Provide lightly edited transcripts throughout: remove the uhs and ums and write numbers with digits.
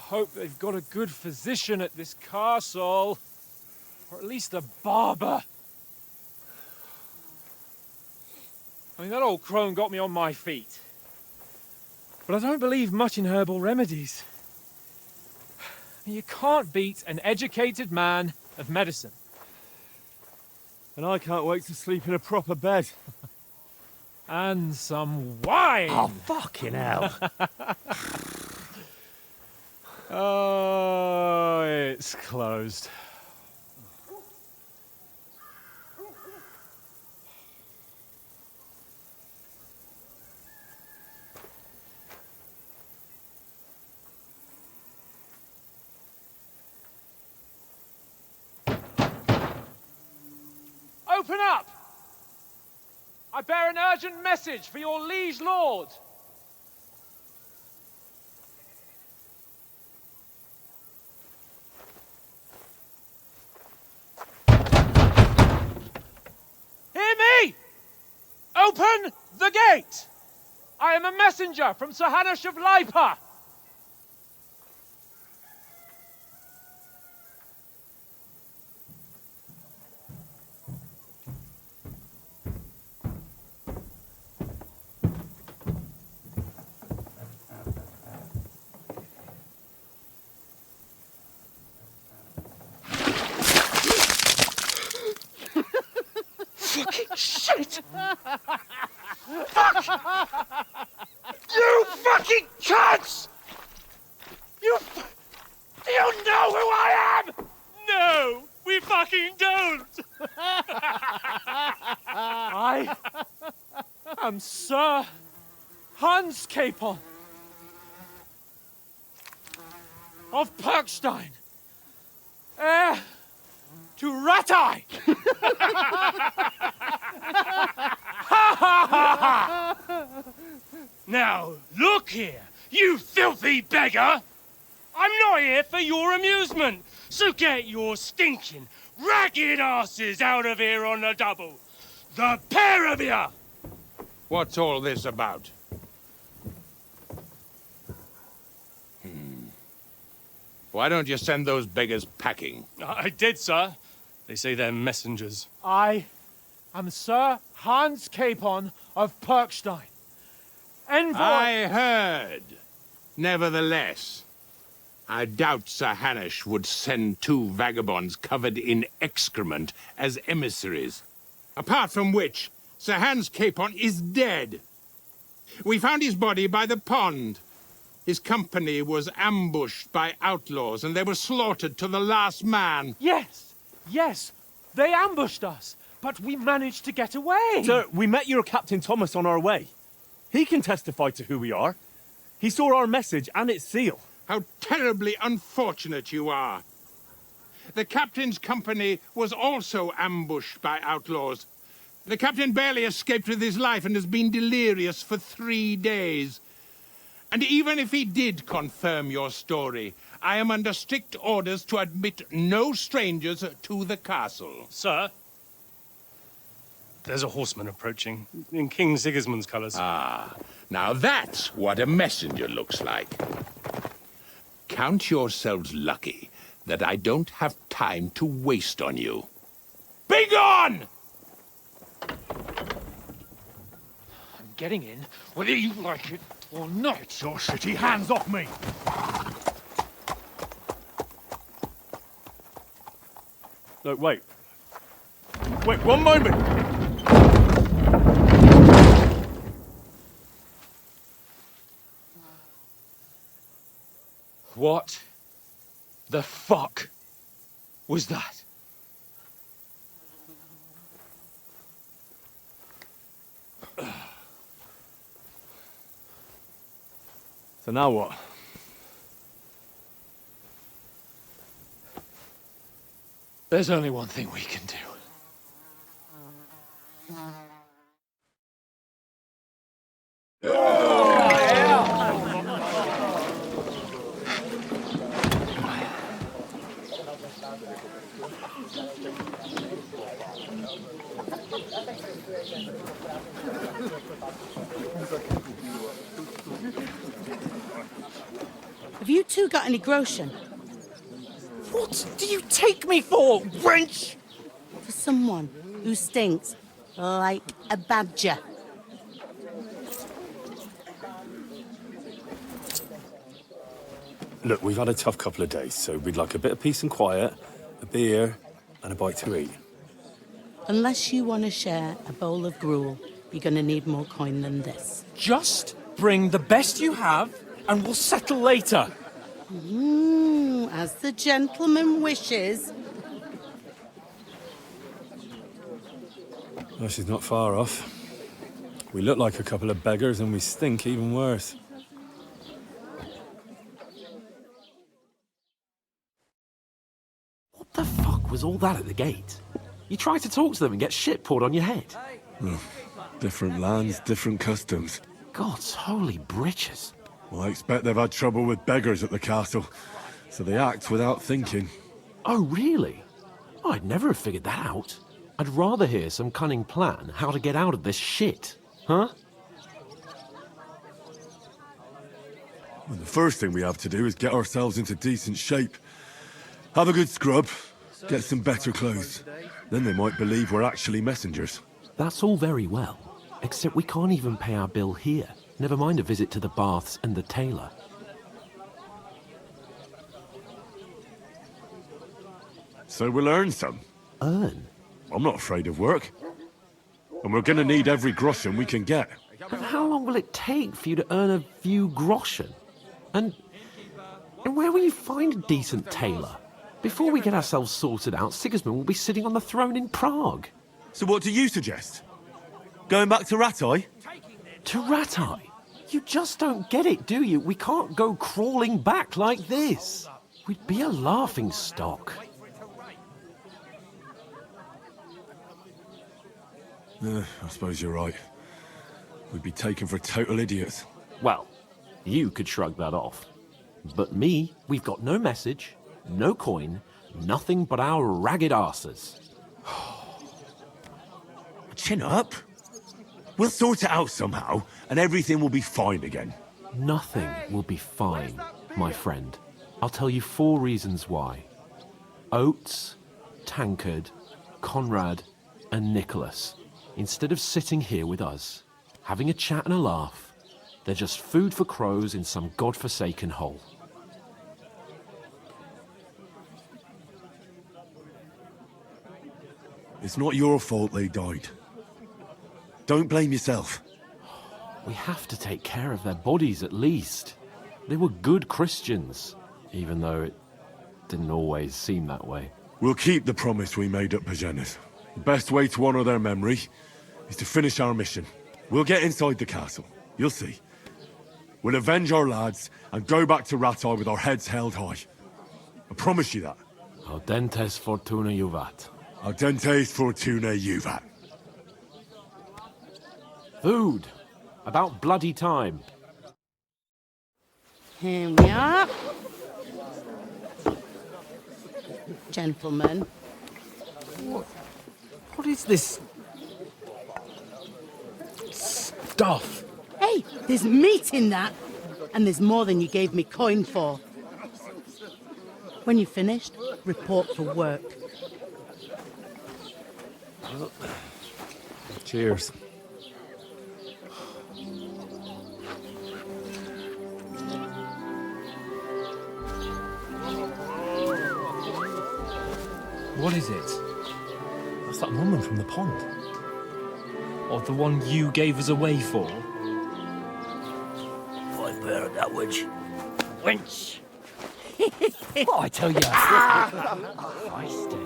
hope they've got a good physician at this castle. Or at least a barber. I mean, that old crone got me on my feet. But I don't believe much in herbal remedies. You can't beat an educated man of medicine. And I can't wait to sleep in a proper bed. And some wine! Oh, fucking hell. Oh, it's closed. Open up! I bear an urgent message for your liege lord. Hear me! Open the gate! I am a messenger from Sir Hanush of Lipa. Shit! Fuck! You fucking cunts! Do you know who I am? No, we fucking don't! I am Sir Hans Capon of Perkstein, heir to Ratai! Now, look here, you filthy beggar! I'm not here for your amusement, so get your stinking, ragged asses out of here on the double. The pair of you! What's all this about? Why don't you send those beggars packing? I did, sir. They say they're messengers. I am Sir Hans Capon of Perkstein. Envoy... I heard. Nevertheless, I doubt Sir Hanush would send two vagabonds covered in excrement as emissaries. Apart from which, Sir Hans Capon is dead. We found his body by the pond. His company was ambushed by outlaws, and they were slaughtered to the last man. Yes, yes, they ambushed us, but we managed to get away. Sir, we met your Captain Thomas on our way. He can testify to who we are. He saw our message and its seal. How terribly unfortunate you are. The captain's company was also ambushed by outlaws. The captain barely escaped with his life and has been delirious for 3 days. And even if he did confirm your story, I am under strict orders to admit no strangers to the castle. Sir, there's a horseman approaching, in King Sigismund's colours. Ah, now that's what a messenger looks like. Count yourselves lucky that I don't have time to waste on you. Be gone! I'm getting in, whether you like it or not. Get your shitty hands off me! No, wait. Wait, one moment! What the fuck was that? So now what? There's only one thing we can do. Have you two got any groschen? What do you take me for, wench? For someone who stinks like a badger. Look, we've had a tough couple of days, so we'd like a bit of peace and quiet, a beer, and a bite to eat. Unless you want to share a bowl of gruel, you're going to need more coin than this. Just bring the best you have, and we'll settle later. As the gentleman wishes. Well, she's not far off. We look like a couple of beggars, and we stink even worse. What the fuck was all that at the gate? You tried to talk to them and get shit poured on your head. Different lands, different customs. God's holy britches. Well, I expect they've had trouble with beggars at the castle, so they act without thinking. Oh, really? I'd never have figured that out. I'd rather hear some cunning plan how to get out of this shit. Huh? Well, the first thing we have to do is get ourselves into decent shape. Have a good scrub, get some better clothes. Then they might believe we're actually messengers. That's all very well, except we can't even pay our bill here. Never mind a visit to the baths and the tailor. So we'll earn some. Earn? I'm not afraid of work. And we're gonna need every groschen we can get. But how long will it take for you to earn a few groschen? And where will you find a decent tailor? Before we get ourselves sorted out, Sigismund will be sitting on the throne in Prague. So what do you suggest? Going back to Rattay? To Rattay? You just don't get it, do you? We can't go crawling back like this. We'd be a laughing stock. I suppose you're right. We'd be taken for total idiots. Well, you could shrug that off. But me, we've got no message, no coin, nothing but our ragged arses. Chin up. We'll sort it out somehow, and everything will be fine again. Nothing will be fine, my friend. I'll tell you 4 reasons why. Oates, Tankard, Conrad, and Nicholas, instead of sitting here with us, having a chat and a laugh, they're just food for crows in some godforsaken hole. It's not your fault they died. Don't blame yourself. We have to take care of their bodies at least. They were good Christians, even though it didn't always seem that way. We'll keep the promise we made at Pagenis. The best way to honor their memory is to finish our mission. We'll get inside the castle. You'll see. We'll avenge our lads and go back to Rattay with our heads held high. I promise you that. Audentes fortuna juvat. Audentes fortuna juvat. Food. About bloody time. Here we are. Gentlemen. What is this stuff? Hey, there's meat in that. And there's more than you gave me coin for. When you're finished, report for work. Cheers. What is it? That's that woman from the pond. Or the one you gave us away for? I've heard that witch. Wench! What I tell you? Feisty.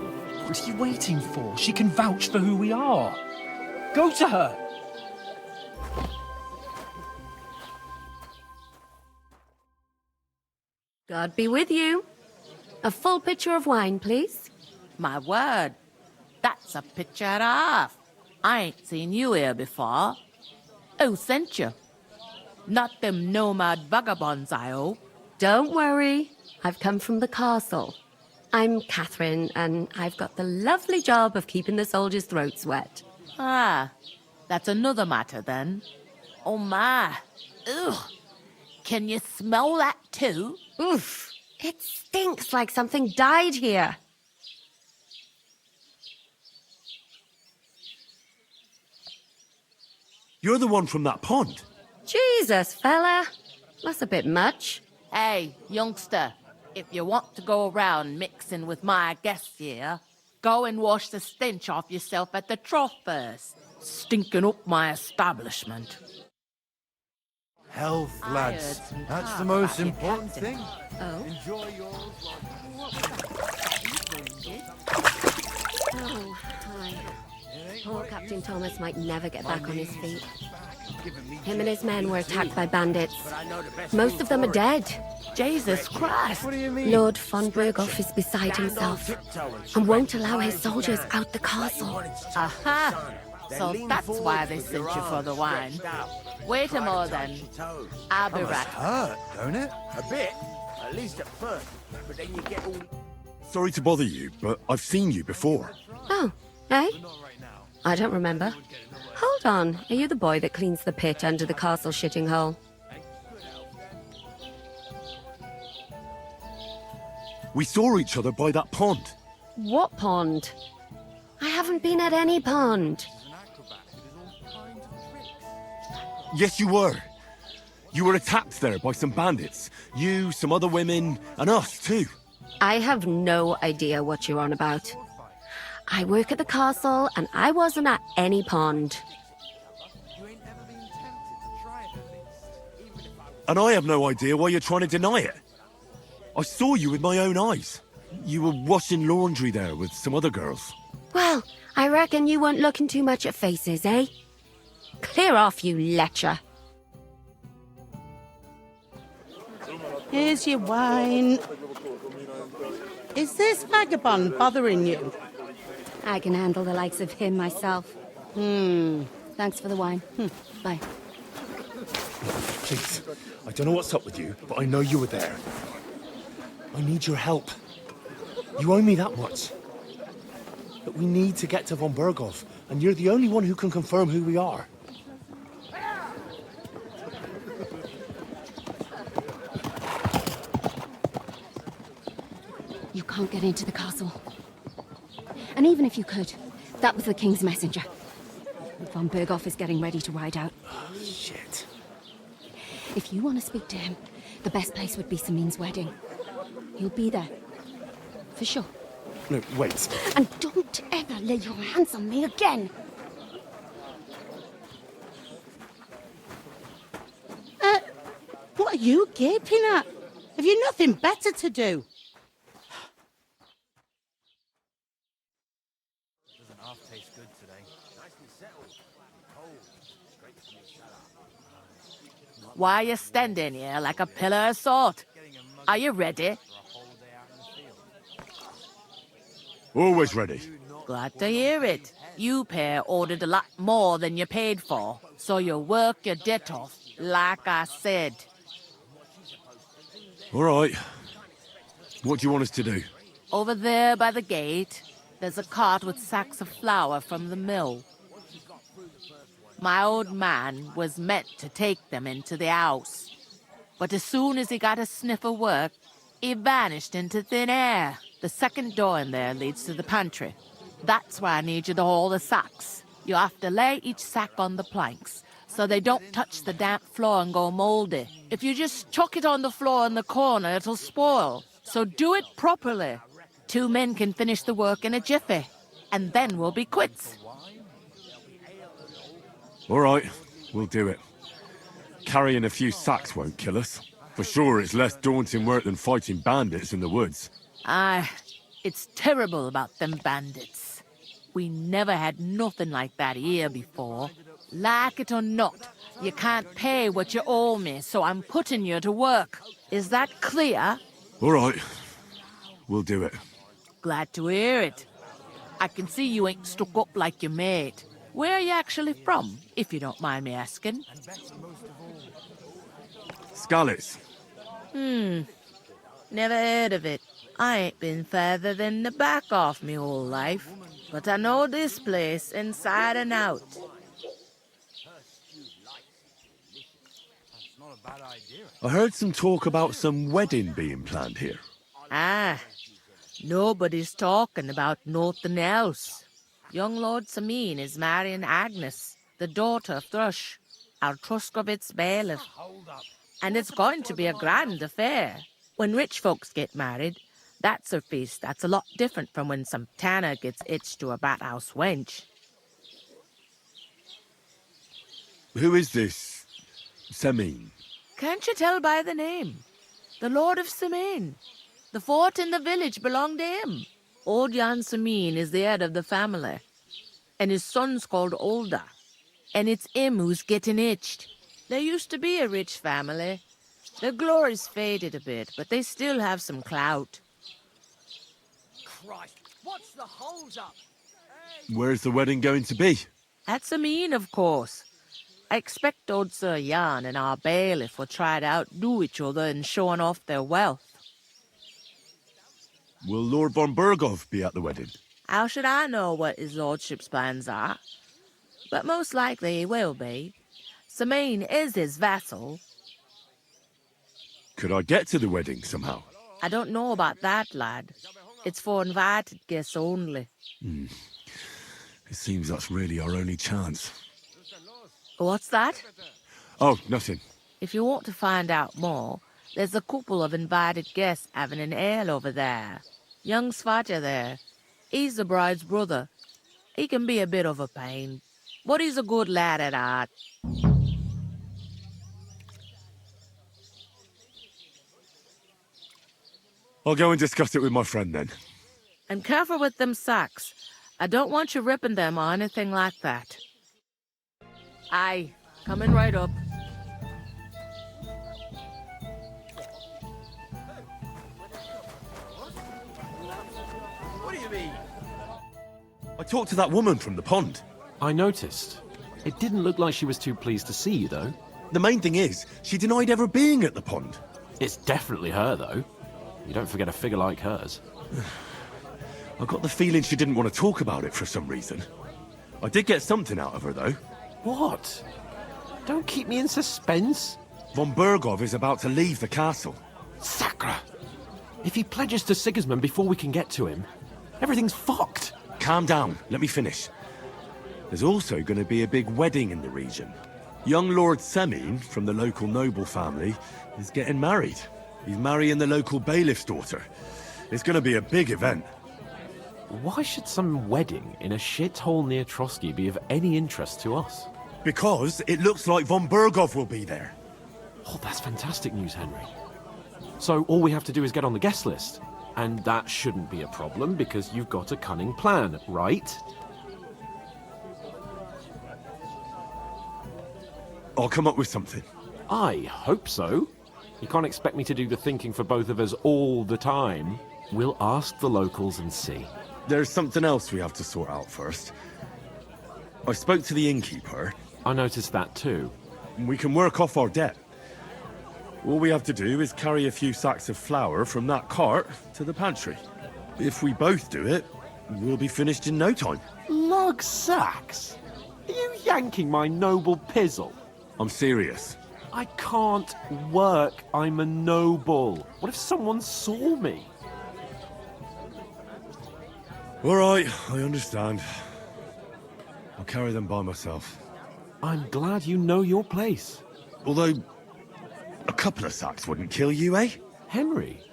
What are you waiting for? She can vouch for who we are. Go to her. God be with you. A full pitcher of wine, please. My word, that's a picture and a half. I ain't seen you here before. Who sent you? Not them nomad vagabonds, I hope. Don't worry. I've come from the castle. I'm Catherine, and I've got the lovely job of keeping the soldiers' throats wet. Ah, that's another matter then. Oh my, ugh. Can you smell that too? Oof. It stinks like something died here. You're the one from that pond. Jesus, fella. That's a bit much. Hey, youngster, if you want to go around mixing with my guests here, go and wash the stench off yourself at the trough first. Stinking up my establishment. Health, I lads. heard some That's talk the most about your important captain. thing. Oh. Enjoy yours. Oh, hi. Poor Captain Thomas might never get back on his feet. Him and his men were attacked by bandits. Most of them are dead. Jesus Christ! What do you mean? Lord von Berghoff is beside himself and won't allow his soldiers out the castle. Aha! So that's why they sent you for the wine. Wait a moment, then. I'll be right. Hurt, don't it? A bit, at least at first. But then you get all... Sorry to bother you, but I've seen you before. Oh, eh? I don't remember. Hold on, are you the boy that cleans the pit under the castle shitting hole? We saw each other by that pond. What pond? I haven't been at any pond. Yes, you were. You were attacked there by some bandits. You, some other women, and us too. I have no idea what you're on about. I work at the castle, and I wasn't at any pond. And I have no idea why you're trying to deny it. I saw you with my own eyes. You were washing laundry there with some other girls. Well, I reckon you weren't looking too much at faces, eh? Clear off, you lecher. Here's your wine. Is this vagabond bothering you? I can handle the likes of him myself. Thanks for the wine. Bye. Please, I don't know what's up with you, but I know you were there. I need your help. You owe me that much. But we need to get to von Berghoff, and you're the only one who can confirm who we are. You can't get into the castle. And even if you could, that was the King's messenger. Von Berghoff is getting ready to ride out. Oh, shit. If you want to speak to him, the best place would be Samin's wedding. He'll be there. For sure. No, wait. And don't ever lay your hands on me again! What are you gaping at? Have you nothing better to do? Why are you standing here like a pillar of salt? Are you ready? Always ready. Glad to hear it. You pair ordered a lot more than you paid for, so you work your debt off, like I said. All right. What do you want us to do? Over there by the gate, there's a cart with sacks of flour from the mill. My old man was meant to take them into the house, but as soon as he got a sniff of work, he vanished into thin air. The second door in there leads to the pantry. That's where I need you to haul the sacks. You have to lay each sack on the planks, so they don't touch the damp floor and go moldy. If you just chuck it on the floor in the corner, it'll spoil. So do it properly. 2 men can finish the work in a jiffy, and then we'll be quits. All right, we'll do it. Carrying a few sacks won't kill us. For sure, it's less daunting work than fighting bandits in the woods. Aye, it's terrible about them bandits. We never had nothing like that here before. Like it or not, you can't pay what you owe me, so I'm putting you to work. Is that clear? All right, we'll do it. Glad to hear it. I can see you ain't stuck up like your mate. Where are you actually from, if you don't mind me asking? Skalitz. Never heard of it. I ain't been further than the back off me whole life, but I know this place inside and out. That's not a bad idea. I heard some talk about some wedding being planned here. Ah, nobody's talking about nothing else. Young Lord Sameen is marrying Agnes, the daughter of Thrush, our Truskovitz bailiff. And it's going to be a grand affair. When rich folks get married, that's a feast that's a lot different from when some tanner gets hitched to a bat-house wench. Who is this Semeen? Can't you tell by the name? The Lord of Sameen. The fort in the village belonged to him. Old Jan Sameen is the head of the family, and his son's called Olda. And it's him who's getting hitched. There used to be a rich family. Their glory's faded a bit, but they still have some clout. Christ, what's the hold-up? Where's the wedding going to be? At Sameen, of course. I expect old Sir Jan and our bailiff will try to outdo each other in showing off their wealth. Will Lord von Berghoff be at the wedding? How should I know what his lordship's plans are? But most likely he will be. Sameen is his vassal. Could I get to the wedding somehow? I don't know about that, lad. It's for invited guests only. It seems that's really our only chance. What's that? Oh, nothing. If you want to find out more, there's a couple of invited guests having an ale over there. Young Svatja there. He's the bride's brother. He can be a bit of a pain, but he's a good lad at heart. I'll go and discuss it with my friend then. And careful with them sacks. I don't want you ripping them or anything like that. Aye, coming right up. What do you mean? I talked to that woman from the pond. I noticed. It didn't look like she was too pleased to see you, though. The main thing is, she denied ever being at the pond. It's definitely her, though. You don't forget a figure like hers. I got the feeling she didn't want to talk about it for some reason. I did get something out of her, though. What? Don't keep me in suspense. Von Berghoff is about to leave the castle. Sacra! If he pledges to Sigismund before we can get to him, everything's fucked. Calm down, let me finish. There's also going to be a big wedding in the region. Young Lord Semeen, from the local noble family, is getting married. He's marrying the local bailiff's daughter. It's going to be a big event. Why should some wedding in a shithole near Trotsky be of any interest to us? Because it looks like von Berghoff will be there. Oh, that's fantastic news, Henry. So all we have to do is get on the guest list. And that shouldn't be a problem because you've got a cunning plan, right? I'll come up with something. I hope so. You can't expect me to do the thinking for both of us all the time. We'll ask the locals and see. There's something else we have to sort out first. I spoke to the innkeeper. I noticed that too. We can work off our debt. All we have to do is carry a few sacks of flour from that cart to the pantry. If we both do it, we'll be finished in no time. Lug sacks? Are you yanking my noble pizzle? I'm serious. I can't work. I'm a noble. What if someone saw me? All right, I understand. I'll carry them by myself. I'm glad you know your place. Although, a couple of sacks wouldn't kill you, eh? Henry,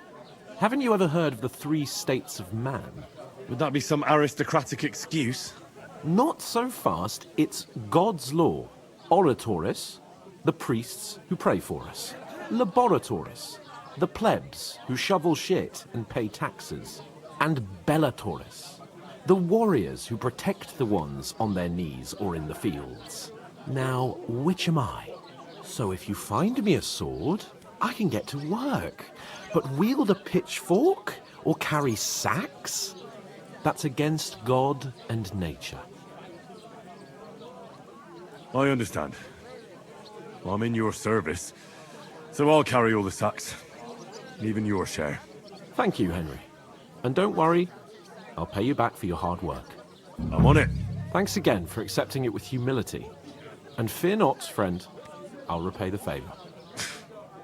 haven't you ever heard of the 3 states of man? Would that be some aristocratic excuse? Not so fast. It's God's law. Oratoris, the priests who pray for us. Laboratoris, the plebs who shovel shit and pay taxes. And Bellatoris, the warriors who protect the ones on their knees or in the fields. Now, which am I? So if you find me a sword, I can get to work. But wield a pitchfork or carry sacks? That's against God and nature. I understand. I'm in your service, so I'll carry all the sacks. Even your share. Thank you, Henry. And don't worry, I'll pay you back for your hard work. I'm on it. Thanks again for accepting it with humility. And fear not, friend. I'll repay the favor.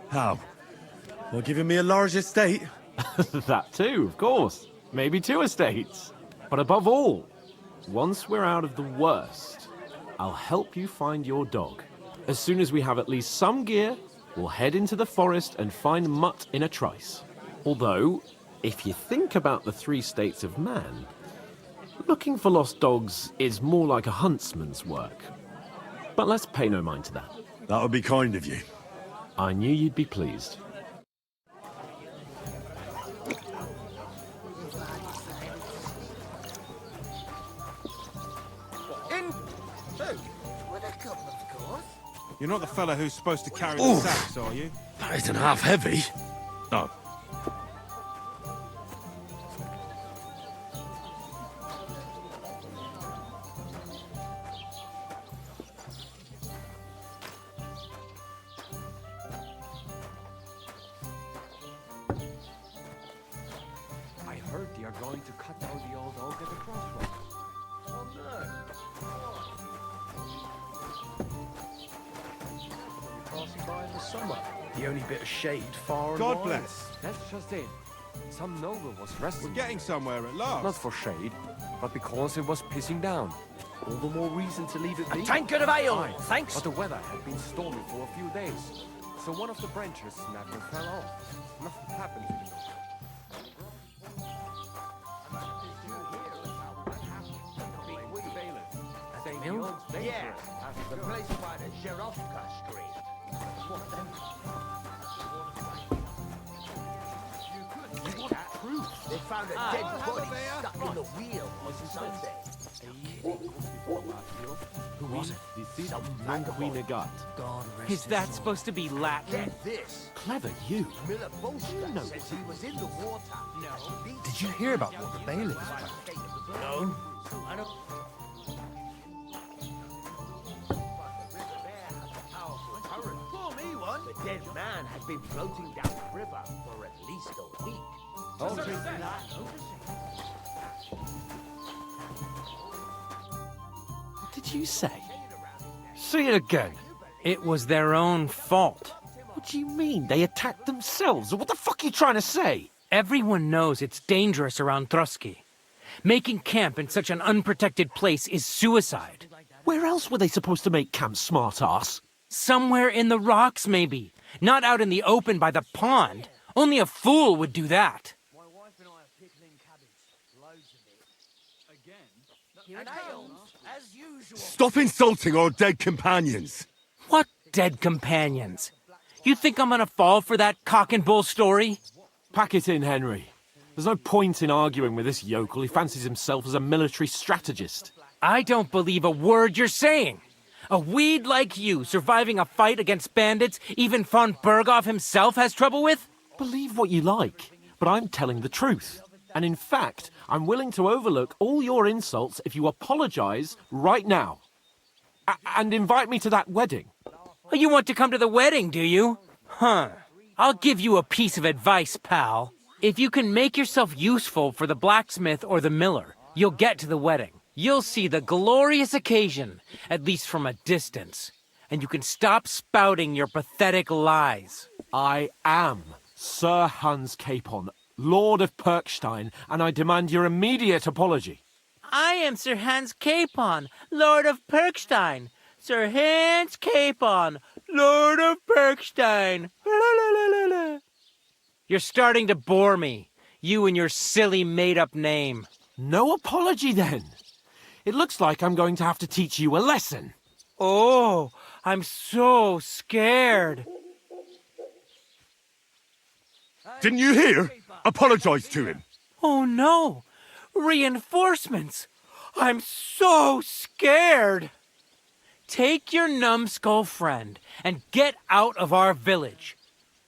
How? Well, giving me a large estate? That too, of course. Maybe 2 estates. But above all, once we're out of the worst, I'll help you find your dog. As soon as we have at least some gear, we'll head into the forest and find Mutt in a trice. Although, if you think about the 3 states of man, looking for lost dogs is more like a huntsman's work. But let's pay no mind to that. That would be kind of you. I knew you'd be pleased. You're not the fella who's supposed to carry the sacks, are you? That isn't half heavy. Oh. I heard they are going to cut down the old oak at the crossroads. Oh no! Passing by in the summer. The only bit of shade far and God wide. bless. That's just it. Some noble was resting. We're getting somewhere at last. Not for shade, but because it was pissing down. All the more reason to leave it be. A tankard of ale! Aye, Thanks! But the weather had been stormy for a few days, so one of the branches snapped and fell off. Nothing happened to the oak. Mill? Yeah, the place by the Zherovka Street. What then? They found a dead body stuck in the wheel on Sunday. Who was it? Some vagabond. Is that supposed to be Latin? Get this. Clever you. Miller Bolster says he was in the water. No. Did you hear about what the bailiff is planning? No. I don't. The dead man had been floating down the river for at least a week. What did you say? Say it again. It was their own fault. What do you mean? They attacked themselves? What the fuck are you trying to say? Everyone knows it's dangerous around Trotsky. Making camp in such an unprotected place is suicide. Where else were they supposed to make camp, smart-ass? Somewhere in the rocks, maybe. Not out in the open by the pond. Only a fool would do that. Stop insulting our dead companions. What dead companions? You think I'm gonna fall for that cock and bull story? Pack it in, Henry. There's no point in arguing with this yokel. He fancies himself as a military strategist. I don't believe a word you're saying. A weed like you surviving a fight against bandits even von Berghoff himself has trouble with? Believe what you like, but I'm telling the truth. And in fact, I'm willing to overlook all your insults if you apologize right now. And invite me to that wedding. You want to come to the wedding, do you? Huh. I'll give you a piece of advice, pal. If you can make yourself useful for the blacksmith or the miller, you'll get to the wedding. You'll see the glorious occasion, at least from a distance. And you can stop spouting your pathetic lies. I am Sir Hans Capon, Lord of Perkstein, and I demand your immediate apology. I am Sir Hans Capon, Lord of Perkstein. Sir Hans Capon, Lord of Perkstein. You're starting to bore me, you and your silly made-up name. No apology, then. It looks like I'm going to have to teach you a lesson. Oh, I'm so scared. Didn't you hear? Apologize to him. Oh no! Reinforcements! I'm so scared! Take your numbskull friend and get out of our village.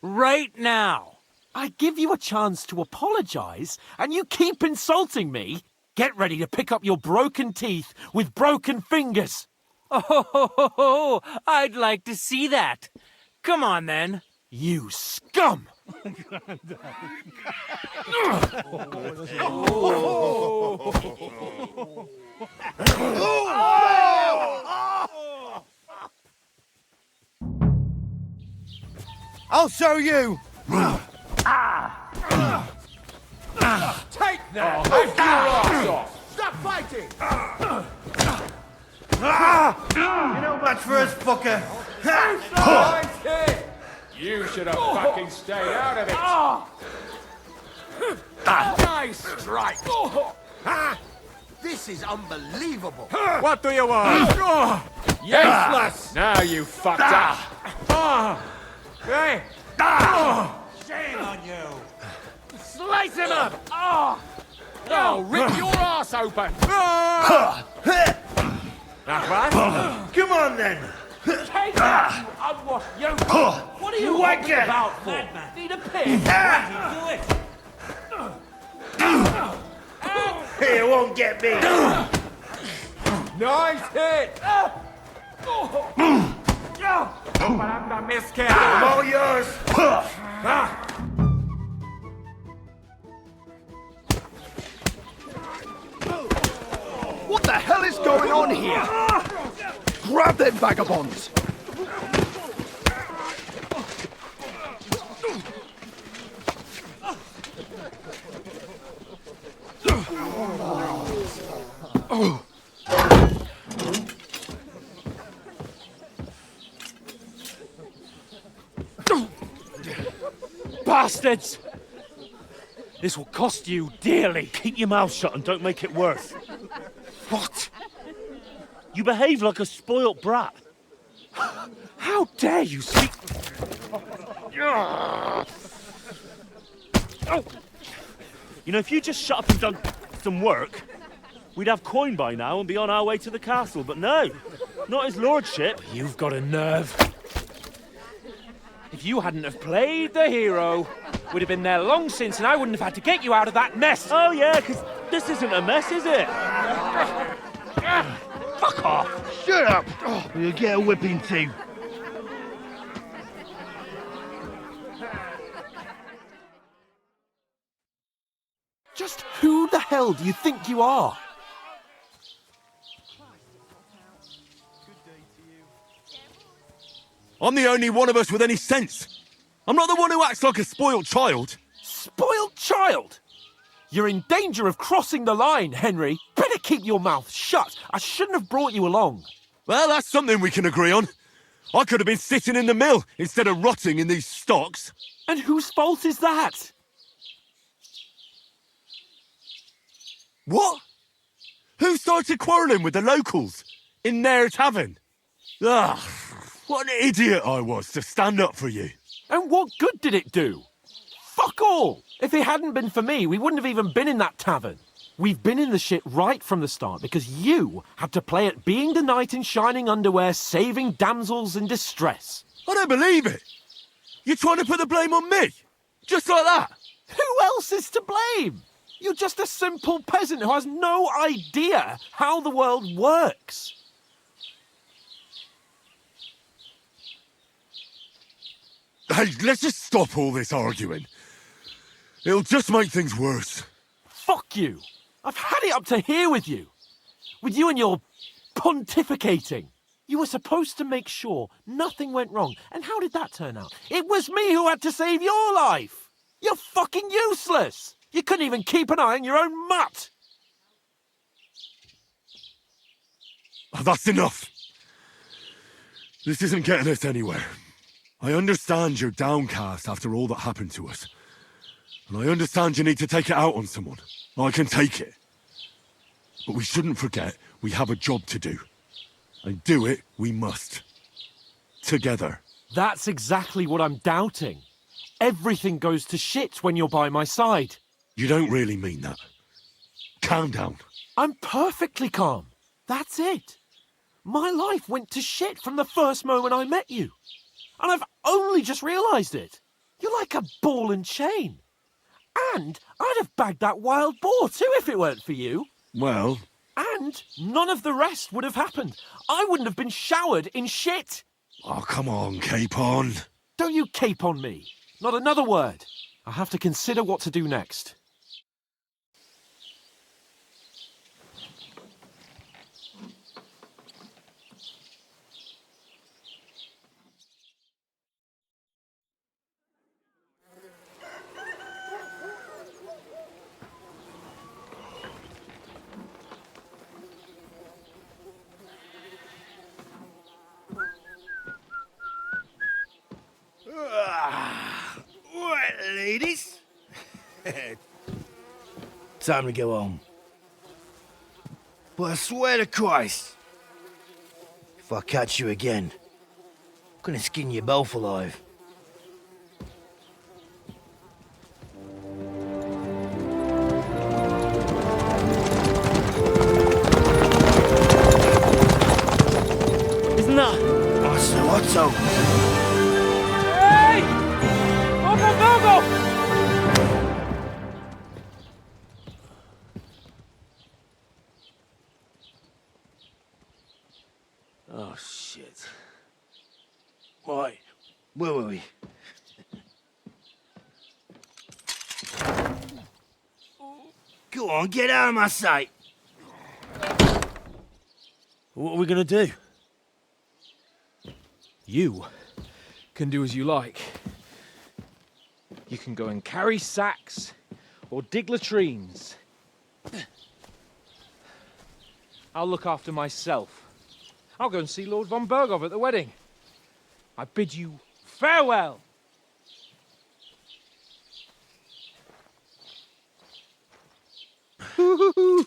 Right now! I give you a chance to apologize, and you keep insulting me? Get ready to pick up your broken teeth with broken fingers. Oh, I'd like to see that. Come on, then. You scum! I'll show you! Take that! Take your ass off! Stop fighting! You know much for us, fucker. Nice hit! You should have fucking stayed out of it! Nice strike! This is unbelievable. What do you want? Useless! Now you fucked up! Hey! Shame on you. Slice him up! Oh, rip your ass open! Come on then. Take that, you unwashed yokel! What are you wanking about for? Need a pig? It won't get me. Nice hit! Operanda miscast! I'm all yours. What the hell is going on here? Grab them vagabonds! Bastards! This will cost you dearly. Keep your mouth shut and don't make it worse. What? You behave like a spoilt brat. How dare you speak... You know, if you just shut up and done some work, we'd have coin by now and be on our way to the castle. But no, not his lordship. You've got a nerve. If you hadn't have played the hero, we'd have been there long since and I wouldn't have had to get you out of that mess. Oh yeah, because this isn't a mess, is it? Fuck off! Shut up! Or you'll get a whipping too. Just who the hell do you think you are? I'm the only one of us with any sense. I'm not the one who acts like a spoiled child. Spoiled child? You're in danger of crossing the line, Henry. Better keep your mouth shut. I shouldn't have brought you along. Well, that's something we can agree on. I could have been sitting in the mill instead of rotting in these stocks. And whose fault is that? What? Who started quarrelling with the locals in their tavern? Ah, what an idiot I was to stand up for you. And what good did it do? Fuck all! If it hadn't been for me, we wouldn't have even been in that tavern. We've been in the shit right from the start because you had to play at being the knight in shining underwear, saving damsels in distress. I don't believe it. You're trying to put the blame on me? Just like that? Who else is to blame? You're just a simple peasant who has no idea how the world works. Hey, let's just stop all this arguing. It'll just make things worse. Fuck you. I've had it up to here with you. With you and your pontificating. You were supposed to make sure nothing went wrong. And how did that turn out? It was me who had to save your life. You're fucking useless. You couldn't even keep an eye on your own mutt. Oh, that's enough. This isn't getting us anywhere. I understand you're downcast after all that happened to us. And I understand you need to take it out on someone. I can take it. But we shouldn't forget we have a job to do. And do it we must. Together. That's exactly what I'm doubting. Everything goes to shit when you're by my side. You don't really mean that. Calm down. I'm perfectly calm. That's it. My life went to shit from the first moment I met you. And I've only just realised it. You're like a ball and chain. And I'd have bagged that wild boar too if it weren't for you. Well... And none of the rest would have happened. I wouldn't have been showered in shit. Oh, come on, Capon. Don't you cape on me. Not another word. I'll have to consider what to do next. ladies. Time to go home. But I swear to Christ, if I catch you again, I'm gonna skin you both alive. Isn't that? Otto. Hey! Uncle Bogo! Oh, shit. Right, where were we? Go on, get out of my sight. What are we gonna do? You can do as you like. You can go and carry sacks or dig latrines. I'll look after myself. I'll go and see Lord von Bergov at the wedding. I bid you farewell. All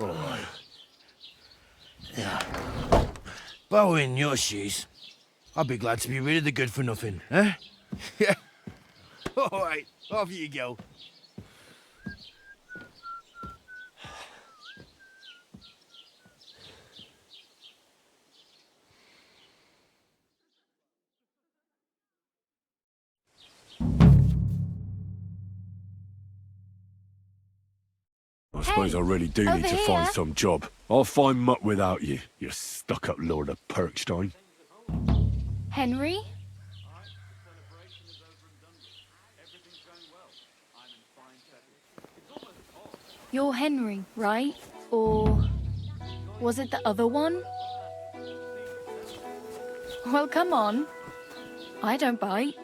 right. Yeah. If I were in your shoes, I'd be glad to be rid of the good for nothing, eh? Yeah. All right, off you go. I suppose I really do need to find some job. I'll find mutt without you, you stuck-up Lord of Perkstein. Henry? You're Henry, right? Or was it the other one? Well, come on. I don't bite.